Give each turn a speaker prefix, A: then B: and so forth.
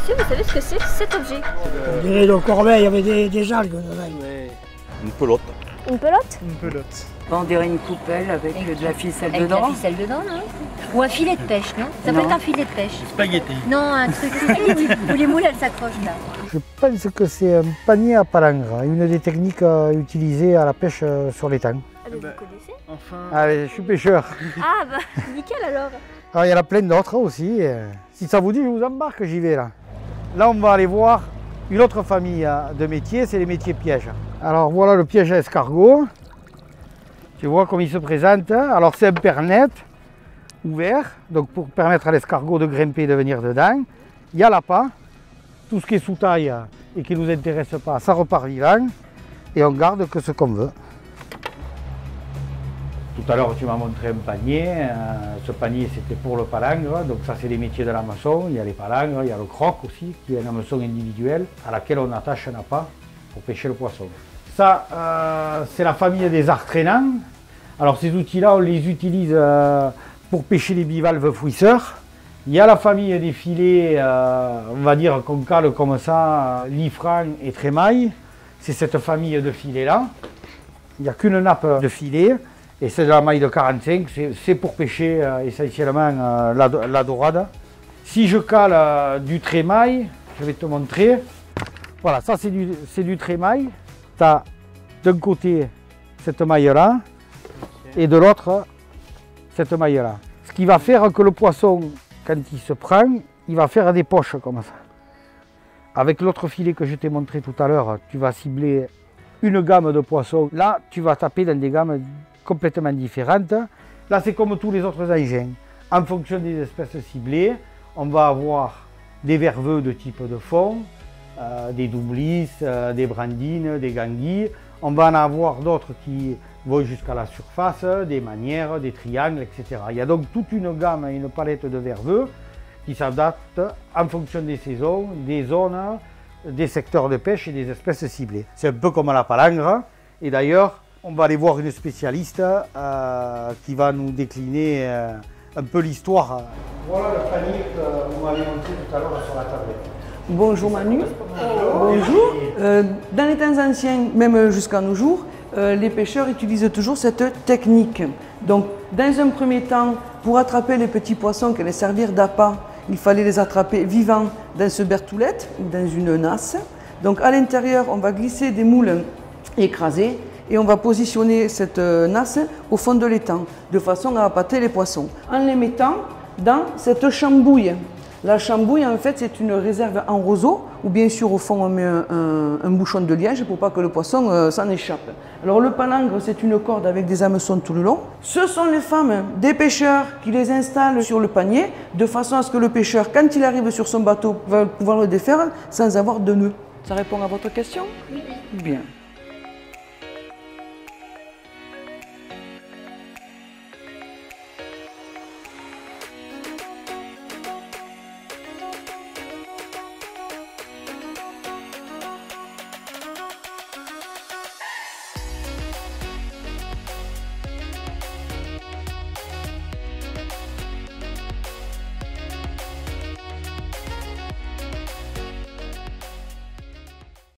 A: Est-ce que vous savez ce que c'est cet objet?
B: On dirait le corbeil, il y avait des algues dedans.
C: Une pelote.
A: Une pelote?
D: Une pelote.
E: On dirait une coupelle avec de la ficelle
A: Avec
E: dedans.
A: de la ficelle dedans, non? Ou un filet de pêche, non? Ça peut
E: Non.
A: être un filet de pêche.
C: Spaghetti.
A: Non, un truc spaghetti où les moules elles s'accrochent là.
B: Je pense que c'est un panier à palangre, une des techniques utilisées à la pêche sur l'étang.
A: Ah, mais vous connaissez?
D: Enfin.
B: Allez, je suis pêcheur.
A: Ah bah nickel alors.
B: Alors, il y en a plein d'autres aussi. Si ça vous dit, je vous embarque, j'y vais là. Là, on va aller voir une autre famille de métiers, c'est les métiers pièges. Alors voilà le piège à escargot. Tu vois comme il se présente. Alors c'est un pernet ouvert, donc pour permettre à l'escargot de grimper et de venir dedans. Il y a l'appât, tout ce qui est sous taille et qui ne nous intéresse pas, ça repart vivant. Et on garde que ce qu'on veut. Tout à l'heure tu m'as montré un panier, ce panier c'était pour le palangre, donc ça c'est les métiers de l'hameçon, il y a les palangres, il y a le croc aussi, qui est un hameçon individuel à laquelle on attache un appât pour pêcher le poisson. Ça c'est la famille des arts traînants. Alors ces outils-là on les utilise pour pêcher les bivalves fouisseurs. Il y a la famille des filets, on va dire qu'on cale comme ça, liffrant et trémaille. C'est cette famille de filets-là. Il n'y a qu'une nappe de filet. Et c'est de la maille de 45, c'est pour pêcher essentiellement la dorade. Si je cale du trémaille, je vais te montrer. Voilà, ça c'est du trémaille. Tu as d'un côté cette maille-là et de l'autre cette maille-là. Ce qui va faire que le poisson, quand il se prend, il va faire des poches comme ça. Avec l'autre filet que je t'ai montré tout à l'heure, tu vas cibler une gamme de poissons. Là, tu vas taper dans des gammes complètement différentes. Là, c'est comme tous les autres engins. En fonction des espèces ciblées, on va avoir des verveux de type de fond, des doublis, des brandines, des ganguilles. On va en avoir d'autres qui vont jusqu'à la surface, des manières, des triangles, etc. Il y a donc toute une gamme, une palette de verveux qui s'adapte en fonction des saisons, des zones, des secteurs de pêche et des espèces ciblées. C'est un peu comme la palangre. Et d'ailleurs, on va aller voir une spécialiste qui va nous décliner un peu l'histoire. Voilà le panier que vous m'avez montré tout à l'heure sur la tablette.
F: Bonjour Manu. Bonjour. Dans les temps anciens, même jusqu'à nos jours, les pêcheurs utilisent toujours cette technique. Donc, dans un premier temps, pour attraper les petits poissons qui allaient servir d'appât, il fallait les attraper vivants dans ce bertoulette ou dans une nasse. Donc, à l'intérieur, on va glisser des moules écrasés et on va positionner cette nasse au fond de l'étang, de façon à appâter les poissons, en les mettant dans cette chambouille. La chambouille, en fait, c'est une réserve en roseau, où bien sûr, au fond, on met un bouchon de liège pour pas que le poisson s'en échappe. Alors, le palangre, c'est une corde avec des hameçons tout le long. Ce sont les femmes des pêcheurs qui les installent sur le panier, de façon à ce que le pêcheur, quand il arrive sur son bateau, va pouvoir le défaire sans avoir de nœud. Ça répond à votre question? Oui. Bien.